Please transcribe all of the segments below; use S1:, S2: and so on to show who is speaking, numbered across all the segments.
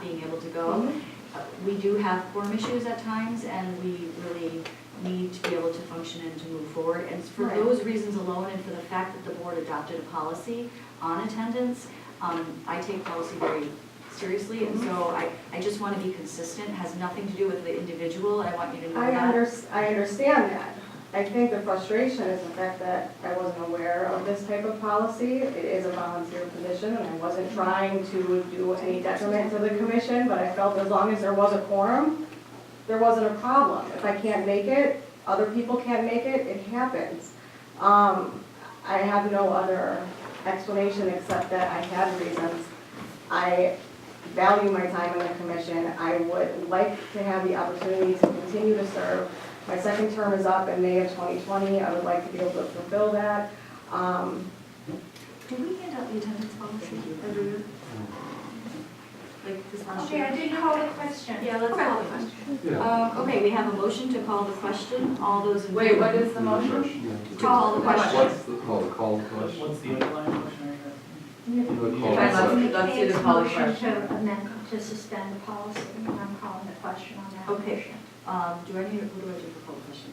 S1: being able to go. We do have quorum issues at times, and we really need to be able to function and to move forward. And for those reasons alone, and for the fact that the board adopted a policy on attendance, I take policy very seriously, and so I just want to be consistent. It has nothing to do with the individual, and I want you to know that.
S2: I understand that. I think the frustration is the fact that I wasn't aware of this type of policy. It is a volunteer position, and I wasn't trying to do any detriment to the commission, but I felt as long as there was a quorum, there wasn't a problem. If I can't make it, other people can't make it, it happens. I have no other explanation except that I had reasons. I value my time in the commission. I would like to have the opportunity to continue to serve. My second term is up in May of 2020. I would like to be able to fulfill that.
S1: Did we hand out the attendance policy every year? Like this last
S3: Okay,
S1: year?
S3: I did call the question.
S1: Yeah, let's call the question. Okay, we have a motion to call the question. All those in favor?
S4: Wait, what is the motion?
S1: To call the question.
S5: What's the call question?
S6: What's the underlying motion?
S4: Let's do the call the question.
S3: To amend, to suspend the policy, and I'm calling the question on that
S1: Okay.
S3: motion.
S1: What do I do for call the question?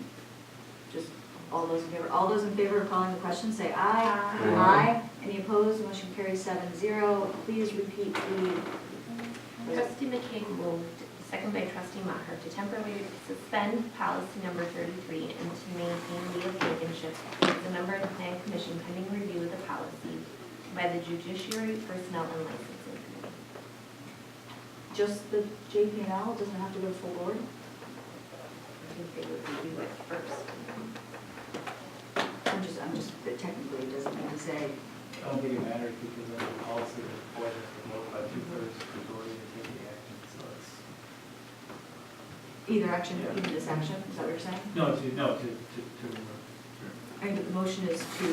S1: Just all those in favor? All those in favor of calling the question, say aye.
S3: Aye.
S1: Aye. Any opposed? Motion carries 7-0. Please repeat the.
S7: Trustee McCaig moved, second by trustee Maher, to temporarily suspend policy number 33 and to maintain leave of blankenship as a member of the Plan Commission pending review of the policy by the Judiciary Personnel and Licensing Committee.
S1: Just the JP&L, doesn't have to go to full board?
S7: I think they would review it first.
S1: I'm just, technically, it doesn't mean to say,
S6: I don't think it matters because of the policy requires the vote by 2/3 majority to take the action, so it's.
S1: either action, even this action, is that what you're saying?
S6: No, to.
S1: I think the motion is to,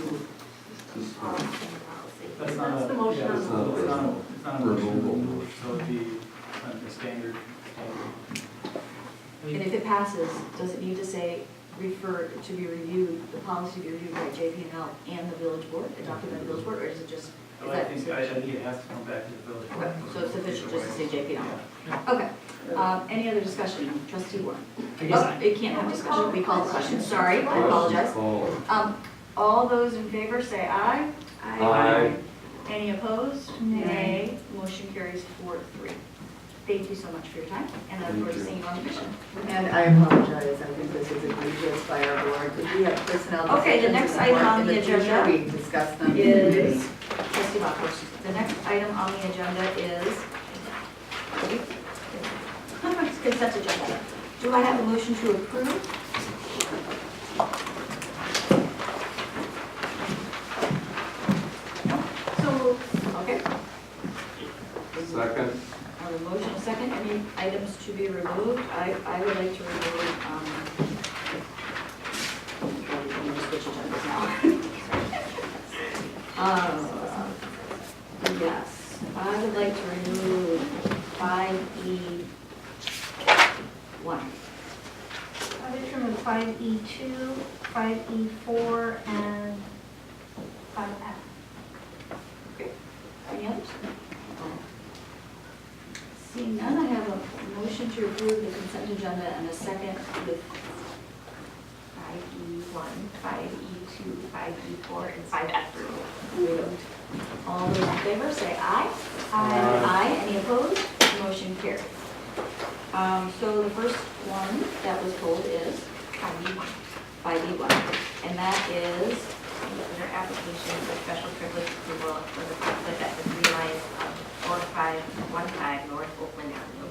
S6: That's not
S4: That's
S6: a.
S4: the motion
S6: yeah,
S4: on
S6: it's
S4: the
S6: not-
S4: floor.
S6: It's not a motion, so it'd be a standard.
S1: and if it passes, does it need to say refer to be reviewed, the policy to be reviewed by JP&L and the village board, adopted by the village board, or is it just, is
S6: I
S1: that
S6: think
S1: sufficient?
S6: it has to come back to the village.
S1: Okay, so it's sufficient just to say JP&L.
S6: Yeah.
S1: Okay, any other discussion? Trustee Warren?
S6: I guess-
S1: Oh, it can't have discussion, we call the question, sorry, I apologize. All those in favor say aye.
S5: Aye.
S1: Any opposed?
S3: Nay.
S1: Motion carries 4-3. Thank you so much for your time, and I look forward to seeing you on the mission.
S4: And I apologize, I think this is egregious by our board. Did we have personnel
S1: Okay, the
S4: decisions
S1: next
S4: in
S1: item
S4: board
S1: on
S4: in
S1: the
S4: future?
S1: agenda
S4: We discussed them.
S1: Is, trustee Bachus, the next item on the agenda is consent agenda. Do I have a motion to approve?
S3: So moved.
S1: Okay.
S5: Second.
S1: On the motion, a second, any items to be removed? I would like to remove, I'm going to switch agendas now. Yes, I would like to remove 5E1.
S3: I would remove 5E2, 5E4, and 5F.
S1: Okay, any others? Seeing none, I have a motion to approve the consent agenda and a second with
S7: 5E1, 5E2, 5E4, and 5F
S1: removed. All those in favor, say aye.
S3: Aye.
S1: Aye, any opposed? Motion carries. So the first one that was pulled is 5E1, and that is
S7: under application for special privilege approval for the conflict at the 3 lines of 4515 North Oakland Avenue.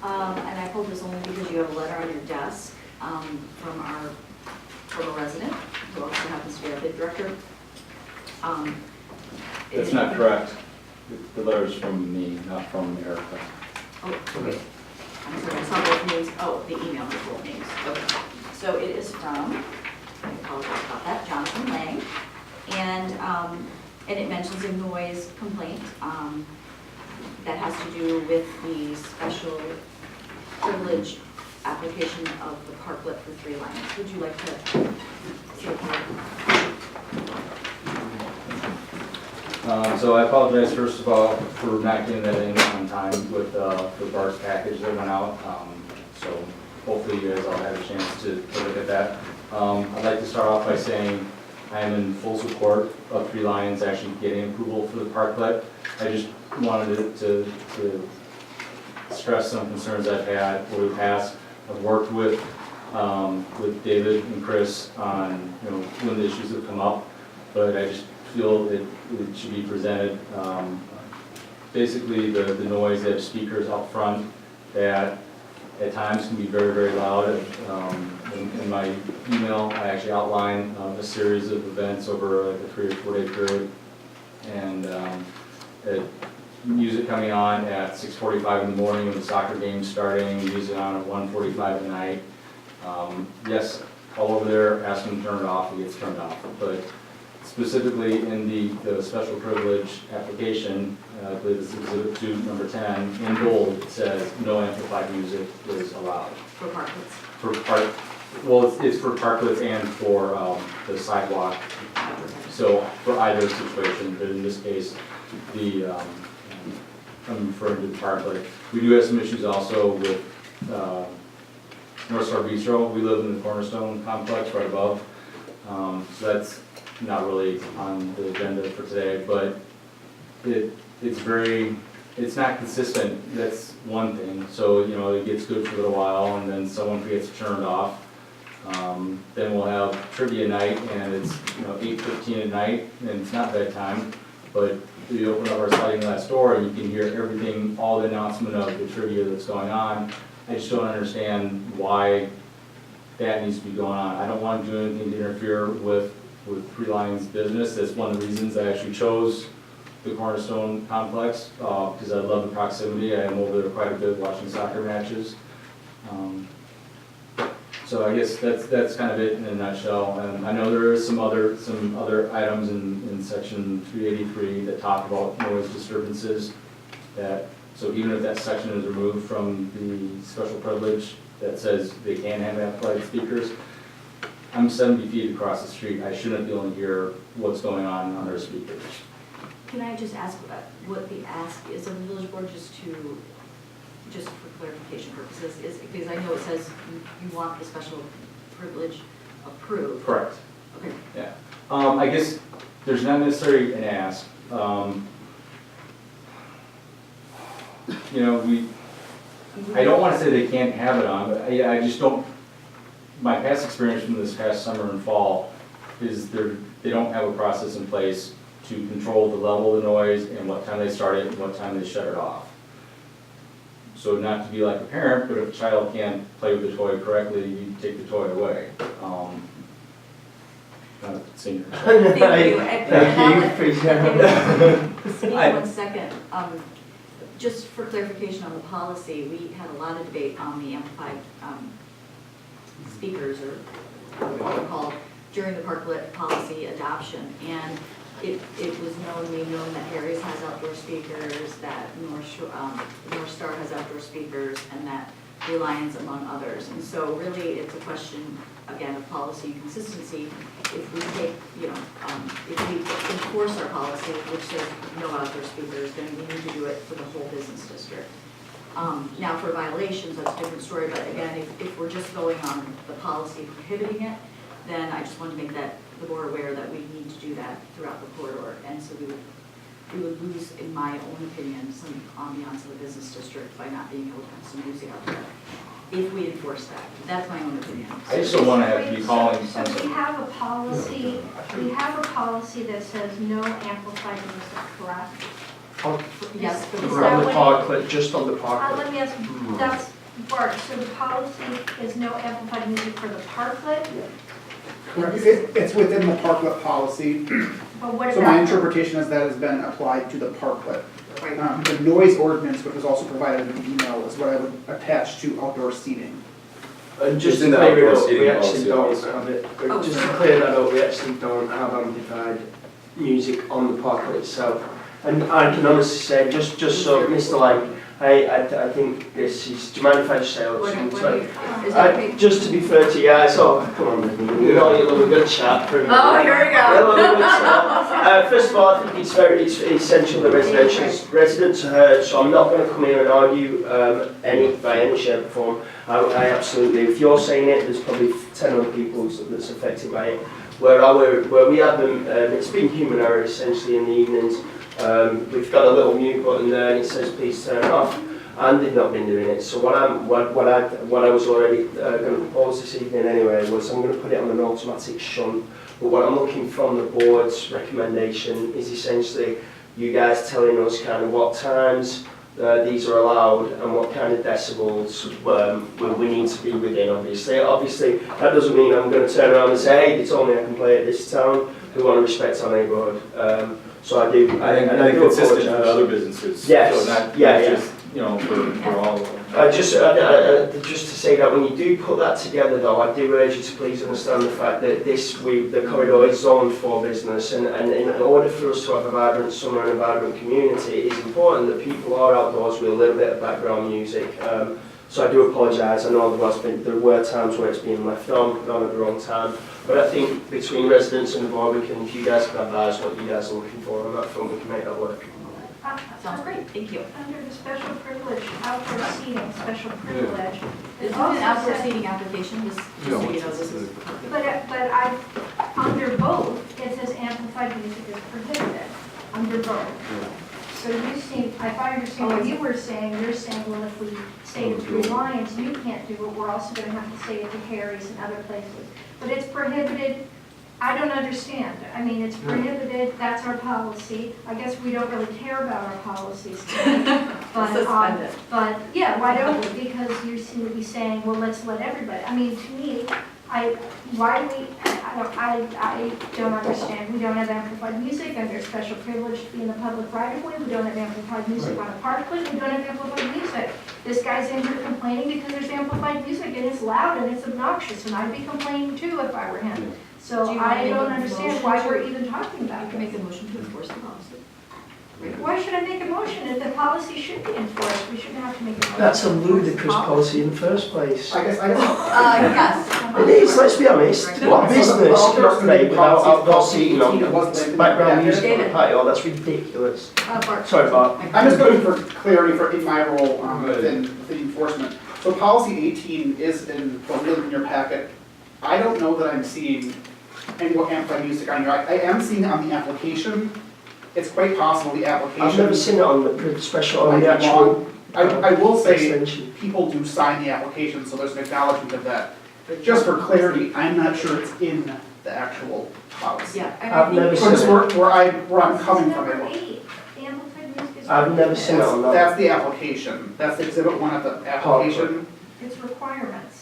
S1: and I pulled this only because you have a letter on your desk from our total resident, who also happens to be our bid director.
S8: That's not correct. The letter's from me, not from Erica.
S1: Oh, okay. I'm sorry, I saw both names. Oh, the email has both names. Okay. So it is from, I apologize about that, Jonathan Lang. And it mentions a noise complaint that has to do with the special privilege application of the parklet for 3 lines. Would you like to say a word?
S8: So I apologize first of all for not getting that in on time with the BART package that went out. So hopefully you guys all had a chance to look at that. I'd like to start off by saying I am in full support of Three Lions actually getting approval for the parklet. I just wanted to stress some concerns I've had over the past. I've worked with David and Chris on, when the issues have come up, but I just feel it should be presented. Basically, the noise, they have speakers up front that at times can be very, very loud. In my email, I actually outline a series of events over a 3 or 4 day period. And music coming on at 6:45 in the morning when the soccer game's starting, music on at 1:45 at night. Yes, all over there, ask them to turn it off, it gets turned off. But specifically in the special privilege application, I believe this is Exhibit 2, number 10, in bold, it says no amplified music is allowed.
S1: For parklets.
S8: It's for parklets and for the sidewalk. So for either situation, but in this case, I'm referring to the parklet. We do have some issues also with North Star Bistro. We live in the Cornerstone complex right above. So that's not really on the agenda for today, but it's not consistent. That's one thing. So, it gets good for a little while and then someone forgets to turn it off. Then we'll have trivia night and it's, 8:15 at night and it's not bedtime, but you open up our sliding glass door and you can hear everything, all the announcement of the trivia that's going on. I just don't understand why that needs to be going on. I don't want to do anything to interfere with Three Lions business. That's one of the reasons I actually chose the Cornerstone complex, because I love the proximity. I am over there quite a bit watching soccer matches. So I guess that's kind of it in a nutshell. And I know there is some other items in section 383 that talk about noise disturbances. So even if that section is removed from the special privilege that says they can have amplified speakers, I'm 70 feet across the street. I shouldn't be able to hear what's going on their speakers.
S1: Can I just ask what the ask is of the village board, just for clarification purposes, is because I know it says you want the special privilege approved.
S8: Correct.
S1: Okay.
S8: Yeah. I guess there's not necessarily an ask. I don't want to say they can't have it on, but I just don't. My past experience from this past summer and fall is they don't have a process in place to control the level of the noise and what time they start it and what time they shut it off. So not to be like a parent, but if a child can't play with the toy correctly, you take the toy away. Not a senior.
S1: Thank you.
S5: Appreciate it.
S1: Speak 1 second. Just for clarification on the policy, we had a lot of debate on the amplified speakers, or what they're called, during the parklet policy adoption. And it was made known that Harry's has outdoor speakers, that North Star has outdoor speakers, and that Reliance, among others. And so really it's a question, again, of policy consistency. If we take, if we enforce our policy, which says no outdoor speakers, then we need to do it for the whole business district. Now for violations, that's a different story, but again, if we're just going on the policy prohibiting it, then I just want to make the board aware that we need to do that throughout the corridor. And so we would lose, in my own opinion, some ambiance of the business district by not being able to have some music out there, if we enforce that. That's my own opinion.
S8: I just don't want to have to be calling.
S3: So we have a policy that says no amplified music, correct?
S1: Yes, for the
S3: Around the
S5: parklet, just on the parklet.
S3: Let me ask, that's, Bart, so the policy is no amplified music for the parklet?
S9: Correct. It's within the parklet policy.
S3: But what
S9: So
S3: about?
S9: my interpretation is that has been applied to the parklet.
S1: Right.
S9: The noise ordinance, which was also provided in the email, is what I would attach to outdoor seating.
S5: And just
S8: It's in
S5: to
S8: the
S5: clear it
S8: outdoor
S5: up, we
S8: seating
S5: actually don't
S8: policy.
S5: have it.
S1: Oh,
S5: Just
S1: sorry.
S5: to clear that up, we actually don't have amplified music on the parklet itself.
S10: And I can honestly say, just so, Mr. Lang, I think this is, do you mind if I just say
S1: What
S10: something?
S1: do you- is that okay?
S10: Just to be fair to you guys, come on, you know you love a good chat.
S1: Oh, here we
S10: I
S1: go.
S10: love a good chat. First of all, I think it's essential that residents are heard, so I'm not going to come here and argue by any shape or form. I absolutely, if you're saying it, there's probably 10 other people that's affected by it. Where we have them, it's been human error essentially in the evenings. We've got a little mute button there and it says please turn it off, and they've not been doing it. So what I was already going to propose this evening anyway was I'm going to put it on an automatic shunt. But what I'm looking from the board's recommendation is essentially you guys telling us kind of what times these are allowed and what kind of decibels we need to be within, obviously. Obviously, that doesn't mean I'm going to turn around and say, hey, they told me I can play at this town. We want to respect our neighbourhood. So I do, I do
S8: consistent with
S10: apologise.
S8: other businesses.
S10: Yes,
S8: So not
S10: yeah.
S8: just, you know, for all of them.
S10: Just to say that when you do put that together though, I do urge you to please understand the fact that the corridor is zoned for business, and in order for us to have a vibrant summer and a vibrant community, it is important that people are outdoors with a little bit of background music. So I do apologise. I know there were times where it's been left on at the wrong time, but I think between residents and the board, if you guys can advise what you guys are looking for on that front, we can make that work.
S1: Sounds great, thank you.
S3: Under the special privilege, outdoor seating, special privilege.
S1: This is
S3: it
S1: an
S3: also
S1: outdoor
S3: says-
S1: seating application, just so you know, this is.
S3: But under both, it says amplified music is prohibited, under both. So you seem, if I understand what you were saying, you're saying, well, if we say it to Reliance, you can't do it, we're also gonna have to say it to Harry's and other places. But it's prohibited, I don't understand. I mean, it's prohibited, that's our policy. I guess we don't really care about our policies tonight.
S1: Suspend it.
S3: But, yeah, why don't we? Because you seem to be saying, well, let's let everybody. I mean, to me, I don't understand. We don't have amplified music under special privilege to be in the public right of way. We don't have amplified music on a parkland. We don't have amplified music. This guy's in here complaining because there's amplified music and it's loud and it's obnoxious, and I'd be complaining too if I were him. So
S1: Do you want to
S3: I
S1: make
S3: don't
S1: a
S3: understand
S1: motion
S3: why
S1: to-
S3: we're even talking
S1: You
S3: about
S1: can
S3: this.
S1: make a motion to enforce the policy.
S3: Why should I make a motion if the policy should be enforced? We shouldn't have to make a motion.
S10: That's a
S3: to enforce the
S10: ludicrous policy in the first place.
S9: I guess,
S1: Yes.
S10: It is, let's be honest. What business can operate without outdoor seating on background music on the patio? That's ridiculous.
S1: Bart.
S10: Sorry, Bart.
S9: I'm just looking for clarity in my role within enforcement. So policy 18 is in your packet. I don't know that I'm seeing any amplified music on here. I am seeing it on the application. It's quite possible the application.
S10: I've never seen it on the special, on the
S9: Might be
S10: actual
S9: wrong. I will say,
S10: extension.
S9: people do sign the application, so there's an acknowledgement of that. Just for clarity, I'm not sure it's in the actual policy.
S1: Yeah. and
S10: I've
S1: I think
S10: never
S9: So just
S10: seen it.
S9: where I'm coming from.
S3: Number 8, the amplified music is.
S10: I've never seen it on that.
S9: That's the application. That's the exhibit 1 of the application.
S3: It's requirements.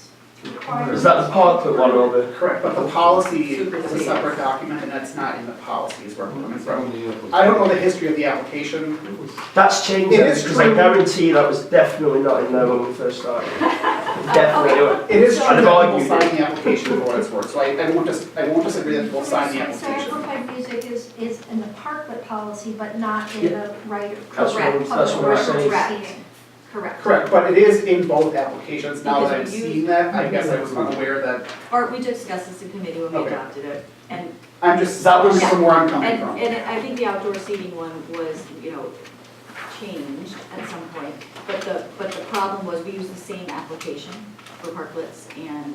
S10: Is that the parklet one or the?
S9: Correct, but the policy is a separate document and that's not in the policy is where I'm coming from. I don't know the history of the application.
S10: That's changed
S9: It is
S10: because I
S9: true.
S10: guarantee that was definitely not in there when we first started. Definitely.
S9: It is true
S10: I'd have
S9: that people
S10: argued
S9: sign
S10: it.
S9: the application for what it's worth, so I won't disagree that people sign the
S3: So
S9: application.
S3: amplified music is in the parklet policy, but not in the right of.
S10: That's what I'm- that's what I'm saying.
S3: Correct.
S1: Correct.
S9: Correct, but it is in both applications. Now that I've
S1: Because you-
S9: seen that, I guess I was unaware that,
S1: Bart, we discussed this in committee when we
S9: Okay.
S1: adopted it, and
S9: I'm just,
S10: That was-
S9: from where I'm coming from.
S1: And I think the outdoor seating one was, changed at some point, but the problem was we used the same application for parklets and,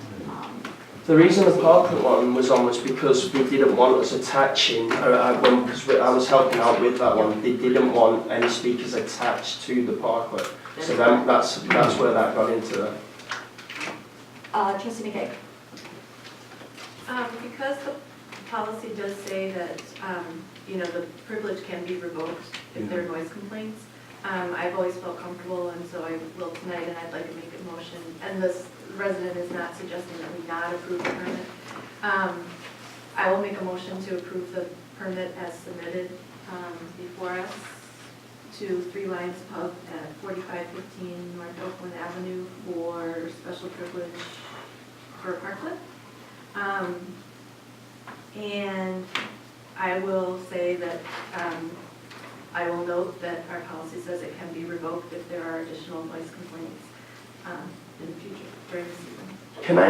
S10: The reason the parklet one was on was because we didn't want us attaching, because I was helping out with that one, they didn't want any speakers attached to the parklet. So then that's where that got into that.
S1: Trustee McKay.
S11: Because the policy does say that, the privilege can be revoked if there are noise complaints, I've always felt comfortable, and so I will tonight, and I'd like to make a motion, and this resident is not suggesting that we not approve the permit. I will make a motion to approve the permit as submitted before us to 3 Lions Pub at 4515 North Oakland Avenue for special privilege for a parklet. And I will say that I will note that our policy says it can be revoked if there are additional noise complaints in the future during the season.
S10: Can I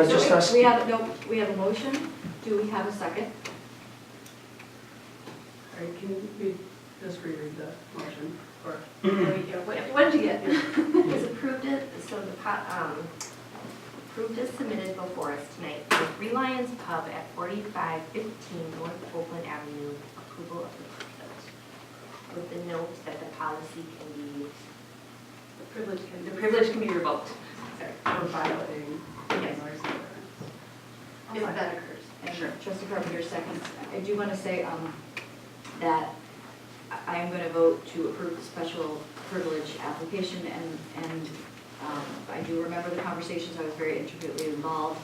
S10: just ask?
S1: We have a motion. Do we have a second?
S4: Can we just reread the motion? Or
S11: What did you get?
S7: Is approved it, so approved as submitted before us tonight for Three Lions Pub at 4515 North Oakland Avenue, approval of the permit. With the note that the policy can be,
S11: The privilege can
S7: the
S11: be.
S7: privilege can be revoked.
S4: for violating
S7: Yes.
S4: noise ordinance.
S11: If that occurs.
S1: And Trustee Carpenter, second. I do want to say that I am going to vote to approve the special privilege application, and I do remember the conversations. I was very intricately involved.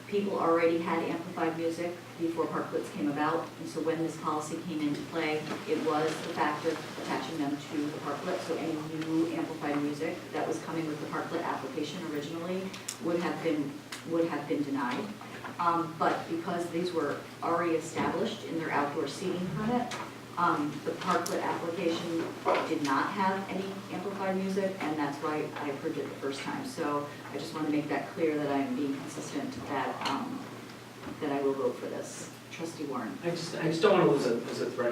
S1: People already had amplified music before parklets came about, and so when this policy came into play, it was the fact of attaching them to the parklet. So any new amplified music that was coming with the parklet application originally would have been denied. But because these were already established in their outdoor seating permit, the parklet application did not have any amplified music, and that's why I approved it the first time. So I just want to make that clear that I'm being consistent, that I will vote for this. Trustee Warren.
S6: I just don't want to lose a thread